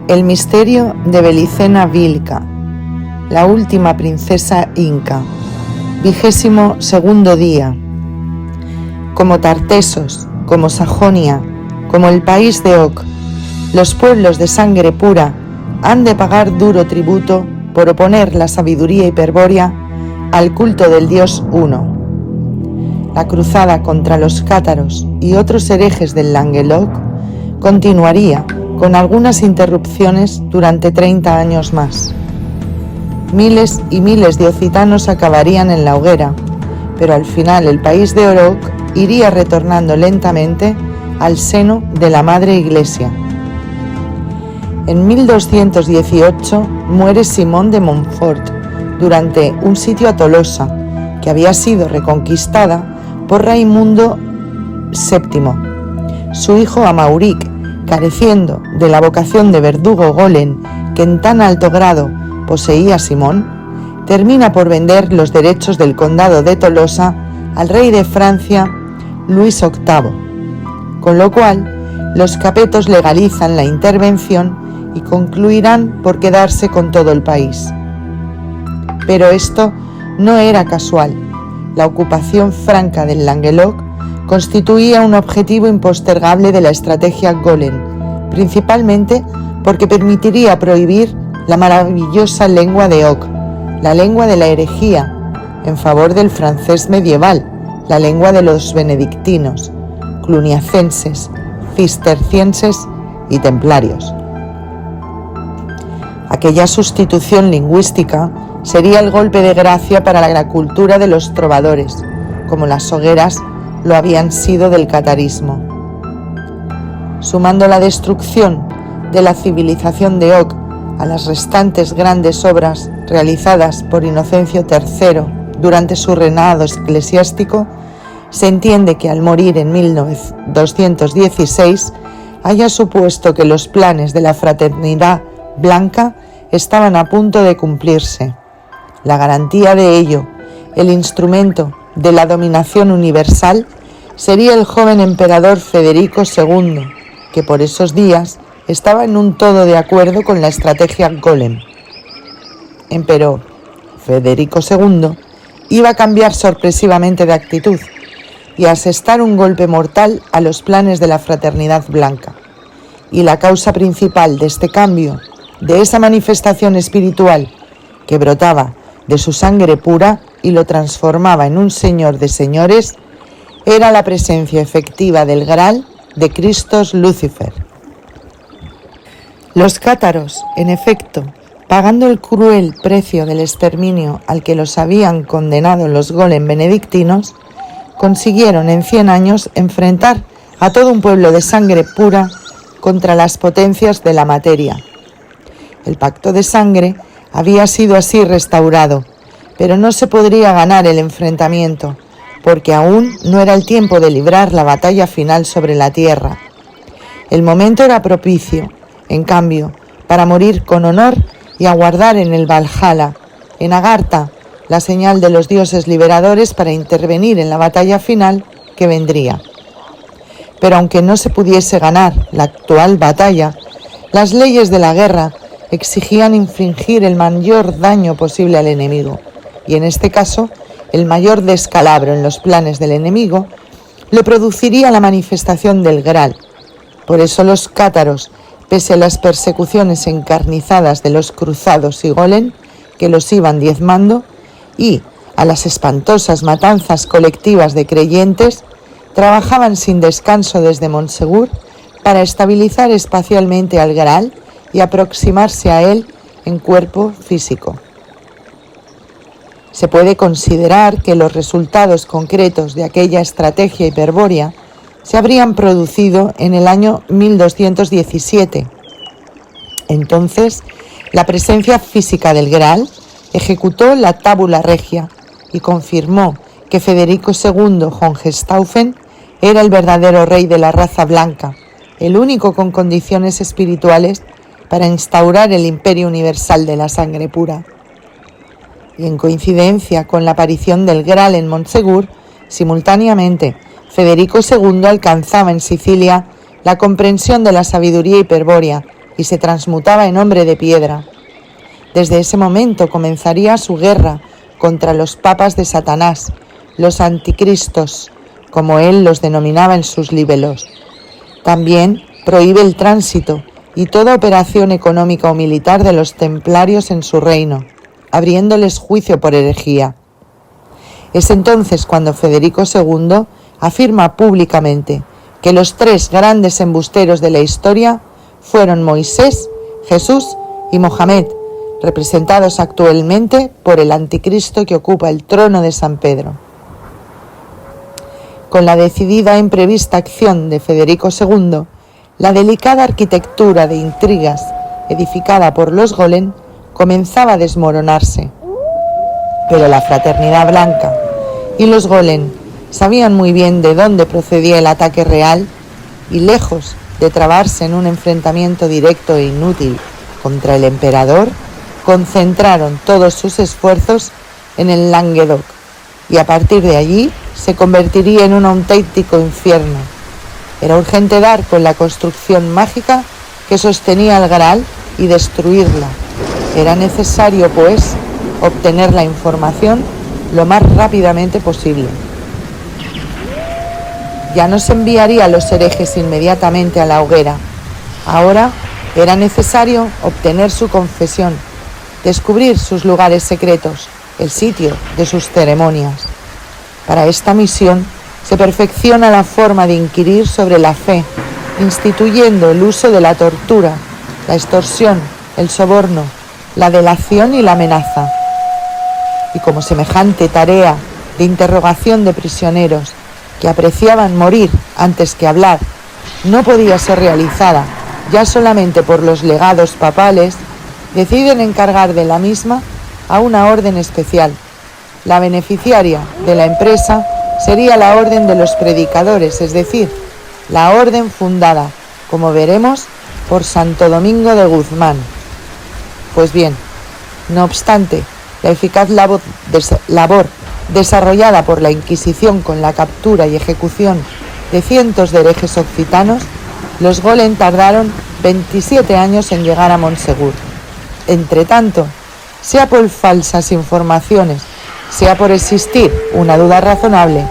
El misterio de Belicena Vilca, la última princesa inca, 22º día. Como Tartesos, como Sajonia, como el país de Oc, los pueblos de sangre pura han de pagar duro tributo por oponer la sabiduría hiperbórea al culto del Dios Uno. La cruzada contra los cátaros y otros herejes del Languedoc continuaría con algunas interrupciones durante 30 años más. Miles y miles de occitanos acabarían en la hoguera, pero al final el país de Oroc iría retornando lentamente al seno de la Madre Iglesia. En 1218 muere Simón de Montfort durante un sitio a Tolosa, que había sido reconquistada por Raimundo VII. Su hijo Amauric, careciendo de la vocación de verdugo golem que en tan alto grado poseía Simón, termina por vender los derechos del condado de Tolosa al rey de Francia, Luis VIII, con lo cual los capetos legalizan la intervención y concluirán por quedarse con todo el país. Pero esto no era casual. La ocupación franca del Languedoc constituía un objetivo impostergable de la estrategia golem, principalmente porque permitiría prohibir la maravillosa lengua de Oc, la lengua de la herejía, en favor del francés medieval, la lengua de los benedictinos, cluniacenses, cistercienses y templarios. Aquella sustitución lingüística sería el golpe de gracia para la cultura de los trovadores, como las hogueras lo habían sido del catarismo. Sumando la destrucción de la civilización de Oc a las restantes grandes obras realizadas por Inocencio III durante su reinado eclesiástico, se entiende que al morir en 1216 haya supuesto que los planes de la Fraternidad Blanca estaban a punto de cumplirse. La garantía de ello, el instrumento de la dominación universal, sería el joven emperador Federico II, que por esos días estaba en un todo de acuerdo con la estrategia golem. Empero Federico II iba a cambiar sorpresivamente de actitud y a asestar un golpe mortal a los planes de la Fraternidad Blanca. Y la causa principal de este cambio, de esa manifestación espiritual que brotaba de su sangre pura y lo transformaba en un señor de señores, era la presencia efectiva del Graal de Christos Lucifer. Los cátaros, en efecto, pagando el cruel precio del exterminio al que los habían condenado los golem benedictinos, consiguieron en 100 años enfrentar a todo un pueblo de sangre pura contra las potencias de la materia. El pacto de sangre había sido así restaurado, pero no se podría ganar el enfrentamiento, porque aún no era el tiempo de librar la batalla final sobre la tierra. El momento era propicio, en cambio, para morir con honor y aguardar en el Valhalla, en Agartha, la señal de los dioses liberadores para intervenir en la batalla final que vendría. Pero aunque no se pudiese ganar la actual batalla, las leyes de la guerra exigían infligir el mayor daño posible al enemigo, y en este caso, el mayor descalabro en los planes del enemigo le produciría la manifestación del Graal. Por eso los cátaros, pese a las persecuciones encarnizadas de los cruzados y golem que los iban diezmando, y a las espantosas matanzas colectivas de creyentes, trabajaban sin descanso desde Montsegur para estabilizar espacialmente al Graal y aproximarse a él en cuerpo físico. Se puede considerar que los resultados concretos de aquella estrategia hiperbórea se habrían producido en el año 1217. Entonces, la presencia física del Graal ejecutó la tábula regia y confirmó que Federico II Hohenstaufen era el verdadero rey de la raza blanca, el único con condiciones espirituales para instaurar el imperio universal de la sangre pura. Y en coincidencia con la aparición del Graal en Montsegur, simultáneamente Federico II alcanzaba en Sicilia la comprensión de la sabiduría hiperbórea y se transmutaba en hombre de piedra. Desde ese momento comenzaría su guerra contra los papas de Satanás, los anticristos, como él los denominaba en sus libelos. También prohíbe el tránsito y toda operación económica o militar de los templarios en su reino, abriéndoles juicio por herejía. Es entonces cuando Federico II afirma públicamente que los tres grandes embusteros de la historia fueron Moisés, Jesús y Mohamed, representados actualmente por el anticristo que ocupa el trono de San Pedro. Con la decidida e imprevista acción de Federico II, la delicada arquitectura de intrigas edificada por los Golem comenzaba a desmoronarse. Pero la Fraternidad Blanca y los Golem sabían muy bien de dónde procedía el ataque real y, lejos de trabarse en un enfrentamiento directo e inútil contra el emperador, concentraron todos sus esfuerzos en el Languedoc y a partir de allí se convertiría en un auténtico infierno. Era urgente dar con la construcción mágica que sostenía el Graal y destruirla. Era necesario, pues, obtener la información lo más rápidamente posible. Ya no se enviaría a los herejes inmediatamente a la hoguera. Ahora era necesario obtener su confesión, descubrir sus lugares secretos, el sitio de sus ceremonias. Para esta misión se perfecciona la forma de inquirir sobre la fe, instituyendo el uso de la tortura, la extorsión, el soborno, la delación y la amenaza. Y como semejante tarea de interrogación de prisioneros que apreciaban morir antes que hablar no podía ser realizada ya solamente por los legados papales, deciden encargar de la misma a una orden especial. La beneficiaria de la empresa sería la Orden de los Predicadores, es decir, la orden fundada, como veremos, por Santo Domingo de Guzmán. Pues bien, no obstante, la eficaz labor desarrollada por la Inquisición con la captura y ejecución de cientos de herejes occitanos, los Golem tardaron 27 años en llegar a Montsegur. Entretanto, sea por falsas informaciones, sea por existir una duda razonable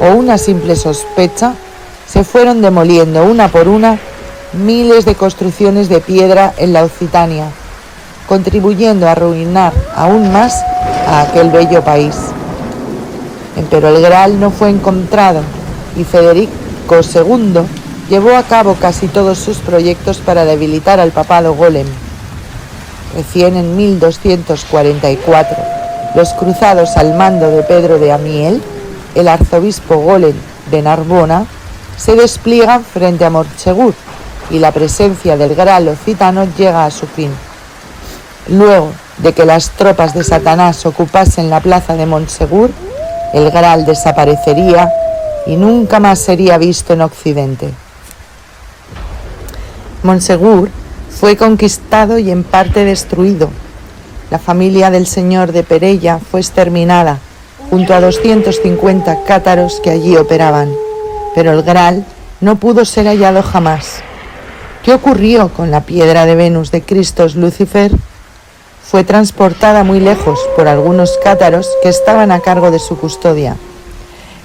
o una simple sospecha, se fueron demoliendo una por una miles de construcciones de piedra en la Occitania, contribuyendo a arruinar aún más a aquel bello país. Pero el Graal no fue encontrado y Federico II llevó a cabo casi todos sus proyectos para debilitar al papado Golem. Recién en 1244, los cruzados al mando de Pedro de Amiel, el arzobispo Golem de Narbona, se despliegan frente a Montsegur y la presencia del Graal occitano llega a su fin. Luego de que las tropas de Satanás ocupasen la plaza de Montsegur, el Graal desaparecería y nunca más sería visto en Occidente. Montsegur fue conquistado y en parte destruido. La familia del señor de Perella fue exterminada, junto a 250 cátaros que allí operaban, pero el Graal no pudo ser hallado jamás. ¿Qué ocurrió con la piedra de Venus de Christos Lucifer? Fue transportada muy lejos por algunos cátaros que estaban a cargo de su custodia.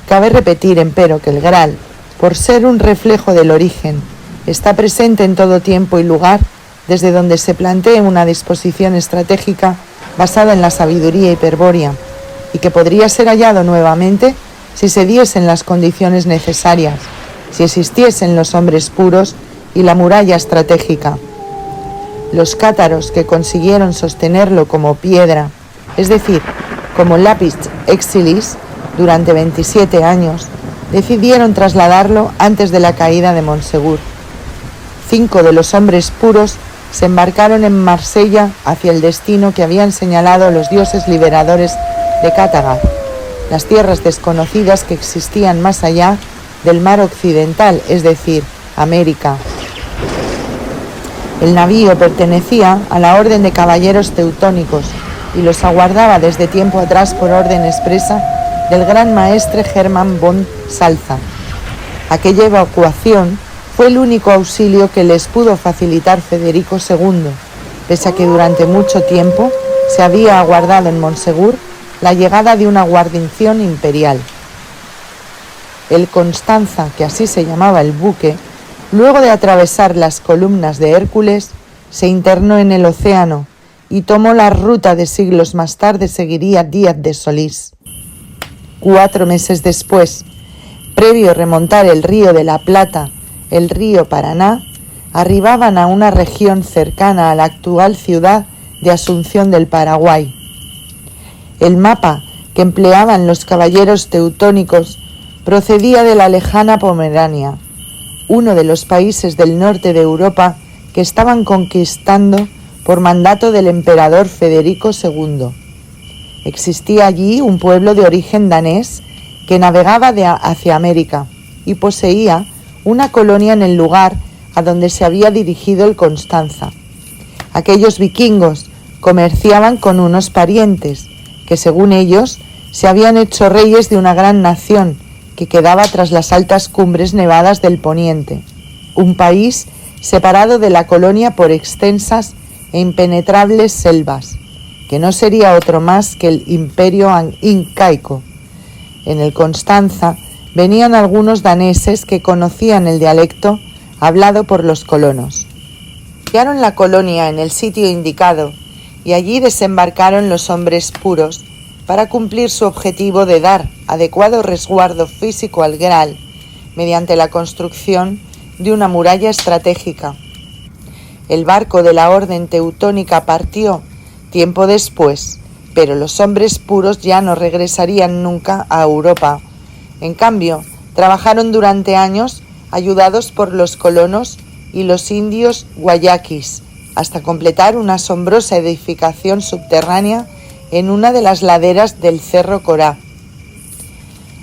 Cabe repetir, empero, que el Graal, por ser un reflejo del origen, está presente en todo tiempo y lugar, desde donde se plantea una disposición estratégica basada en la sabiduría hiperbórea, y que podría ser hallado nuevamente si se diesen las condiciones necesarias, si existiesen los hombres puros y la muralla estratégica. Los cátaros que consiguieron sostenerlo como piedra, es decir, como lápiz exilis, durante 27 años, decidieron trasladarlo antes de la caída de Montsegur. 5 de los hombres puros se embarcaron en Marsella hacia el destino que habían señalado los dioses liberadores de Cátaga, las tierras desconocidas que existían más allá del mar occidental, es decir, América. El navío pertenecía a la Orden de Caballeros Teutónicos y los aguardaba desde tiempo atrás por orden expresa del gran maestre Hermann von Salza. Aquella evacuación fue el único auxilio que les pudo facilitar Federico II, pese a que durante mucho tiempo se había aguardado en Monsegur la llegada de una guarnición imperial. El Constanza, que así se llamaba el buque, luego de atravesar las columnas de Hércules, se internó en el océano y tomó la ruta de siglos más tarde seguiría Díaz de Solís. 4 meses después, previo a remontar el río de la Plata, el río Paraná, arribaban a una región cercana a la actual ciudad de Asunción del Paraguay. El mapa que empleaban los caballeros teutónicos procedía de la lejana Pomerania, uno de los países del norte de Europa que estaban conquistando por mandato del emperador Federico II. Existía allí un pueblo de origen danés que navegaba hacia América y poseía una colonia en el lugar a donde se había dirigido el Constanza. Aquellos vikingos comerciaban con unos parientes que, según ellos, se habían hecho reyes de una gran nación que quedaba tras las altas cumbres nevadas del poniente, un país separado de la colonia por extensas e impenetrables selvas, que no sería otro más que el imperio incaico. En el Constanza venían algunos daneses que conocían el dialecto hablado por los colonos. Llegaron la colonia en el sitio indicado y allí desembarcaron los hombres puros para cumplir su objetivo de dar adecuado resguardo físico al Graal mediante la construcción de una muralla estratégica. El barco de la Orden Teutónica partió tiempo después, pero los hombres puros ya no regresarían nunca a Europa. En cambio, trabajaron durante años ayudados por los colonos y los indios guayaquis, hasta completar una asombrosa edificación subterránea en una de las laderas del Cerro Corá.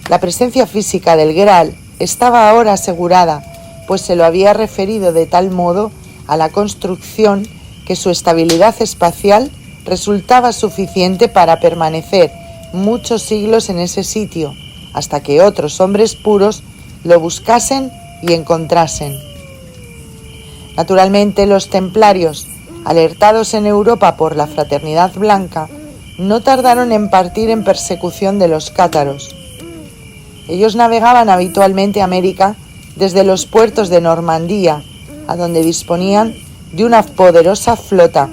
La presencia física del Graal estaba ahora asegurada, pues se lo había referido de tal modo a la construcción que su estabilidad espacial resultaba suficiente para permanecer muchos siglos en ese sitio, hasta que otros hombres puros lo buscasen y encontrasen. Naturalmente, los templarios, alertados en Europa por la Fraternidad Blanca, no tardaron en partir en persecución de los cátaros. Ellos navegaban habitualmente a América desde los puertos de Normandía, a donde disponían de una poderosa flota,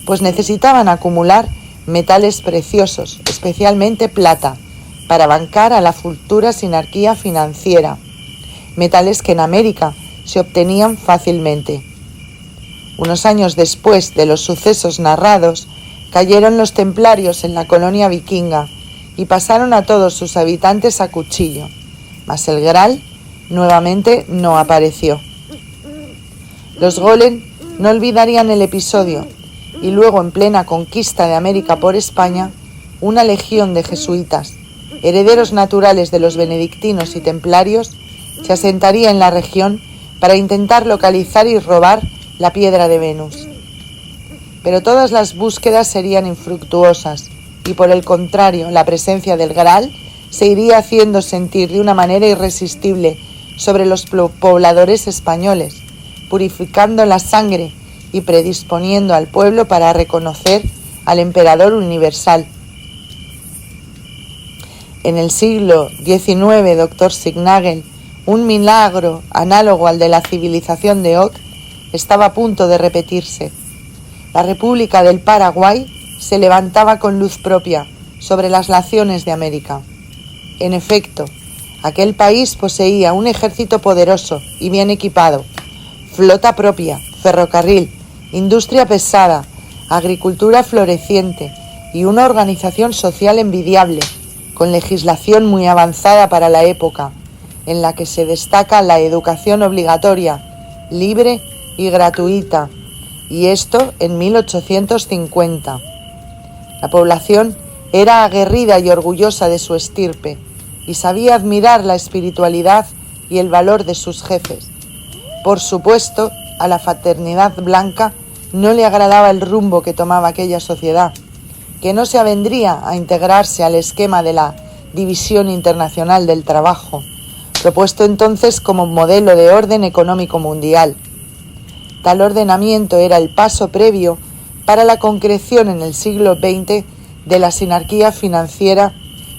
pues necesitaban acumular metales preciosos, especialmente plata, para bancar a la futura sinarquía financiera, metales que en América se obtenían fácilmente. Unos años después de los sucesos narrados, cayeron los templarios en la colonia vikinga y pasaron a todos sus habitantes a cuchillo, mas el Graal nuevamente no apareció. Los Golem no olvidarían el episodio y luego, en plena conquista de América por España, una legión de jesuitas, herederos naturales de los benedictinos y templarios, se asentaría en la región para intentar localizar y robar la piedra de Venus. Pero todas las búsquedas serían infructuosas y, por el contrario, la presencia del Graal se iría haciendo sentir de una manera irresistible sobre los pobladores españoles, purificando la sangre y predisponiendo al pueblo para reconocer al emperador universal. En el siglo XIX, Dr. Signagel, un milagro análogo al de la civilización de Oc estaba a punto de repetirse. La República del Paraguay se levantaba con luz propia sobre las naciones de América. En efecto, aquel país poseía un ejército poderoso y bien equipado, flota propia, ferrocarril, industria pesada, agricultura floreciente y una organización social envidiable, con legislación muy avanzada para la época, en la que se destaca la educación obligatoria, libre y gratuita, y esto en 1850. La población era aguerrida y orgullosa de su estirpe, y sabía admirar la espiritualidad y el valor de sus jefes. Por supuesto, a la Fraternidad Blanca no le agradaba el rumbo que tomaba aquella sociedad, que no se avendría a integrarse al esquema de la División Internacional del Trabajo, propuesto entonces como modelo de orden económico mundial. Tal ordenamiento era el paso previo para la concreción en el siglo XX de la sinarquía financiera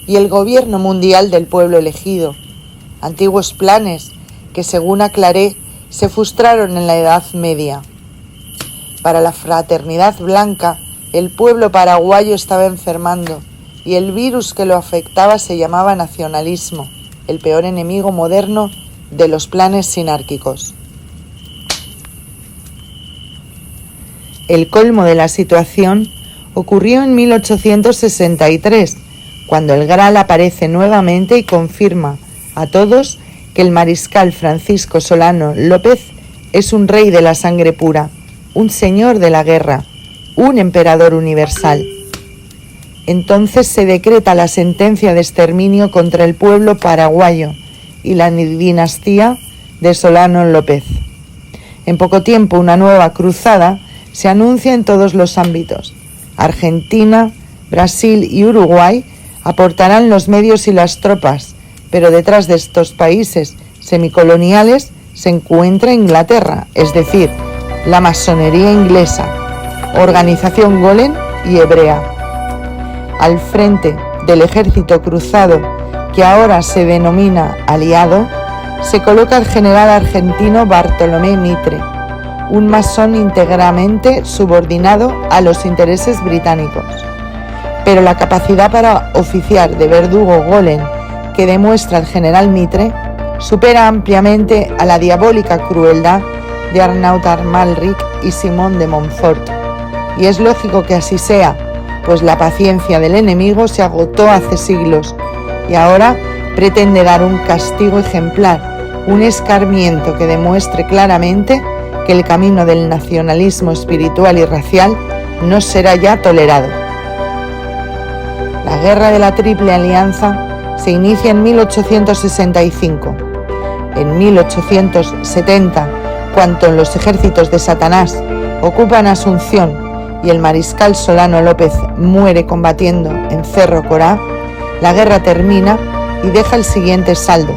y el gobierno mundial del pueblo elegido, antiguos planes que, según aclaré, se frustraron en la Edad Media. Para la fraternidad blanca, el pueblo paraguayo estaba enfermando y el virus que lo afectaba se llamaba nacionalismo, el peor enemigo moderno de los planes sinárquicos. El colmo de la situación ocurrió en 1863, cuando el Gral aparece nuevamente y confirma a todos que el mariscal Francisco Solano López es un rey de la sangre pura, un señor de la guerra, un emperador universal. Entonces se decreta la sentencia de exterminio contra el pueblo paraguayo y la dinastía de Solano López. En poco tiempo una nueva cruzada se anuncia en todos los ámbitos. Argentina, Brasil y Uruguay aportarán los medios y las tropas, pero detrás de estos países semicoloniales se encuentra Inglaterra, es decir, la masonería inglesa, organización Golem y hebrea. Al frente del ejército cruzado, que ahora se denomina aliado, se coloca el general argentino Bartolomé Mitre, un masón íntegramente subordinado a los intereses británicos. Pero la capacidad para oficiar de verdugo Golem que demuestra el general Mitre supera ampliamente a la diabólica crueldad de Arnaut Amalric y Simón de Montfort. Y es lógico que así sea, pues la paciencia del enemigo se agotó hace siglos y ahora pretende dar un castigo ejemplar, un escarmiento que demuestre claramente que el camino del nacionalismo espiritual y racial no será ya tolerado. La guerra de la Triple Alianza se inicia en 1865. En 1870, cuando los ejércitos de Satanás ocupan Asunción y el mariscal Solano López muere combatiendo en Cerro Corá, la guerra termina y deja el siguiente saldo.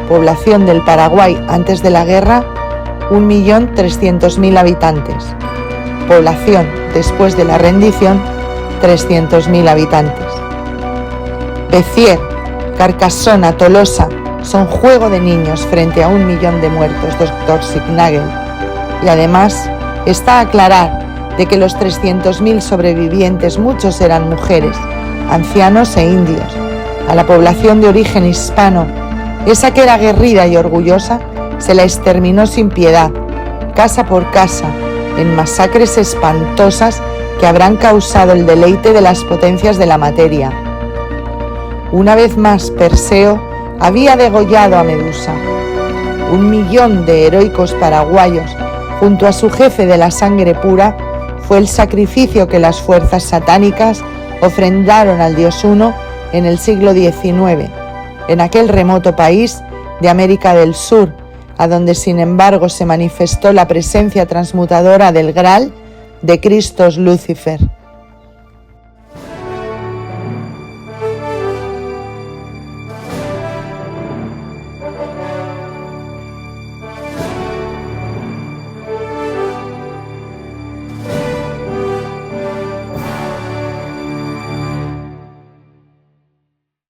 Población del Paraguay antes de la guerra, 1.300.000 habitantes. Población después de la rendición, 300.000 habitantes. Béziers, Carcassona, Tolosa son juego de niños frente a 1 millón de muertos, Dr. Signagel. Y además está a aclarar de que los 300.000 sobrevivientes muchos eran mujeres, ancianos e indios. A la población de origen hispano, esa que era aguerrida y orgullosa, se la exterminó sin piedad, casa por casa, en masacres espantosas que habrán causado el deleite de las potencias de la materia. Una vez más, Perseo había degollado a Medusa. 1 millón de heroicos paraguayos, junto a su jefe de la sangre pura, fue el sacrificio que las fuerzas satánicas ofrendaron al Dios Uno en el siglo XIX, en aquel remoto país de América del Sur, a donde sin embargo se manifestó la presencia transmutadora del Gral de Christos Lucifer.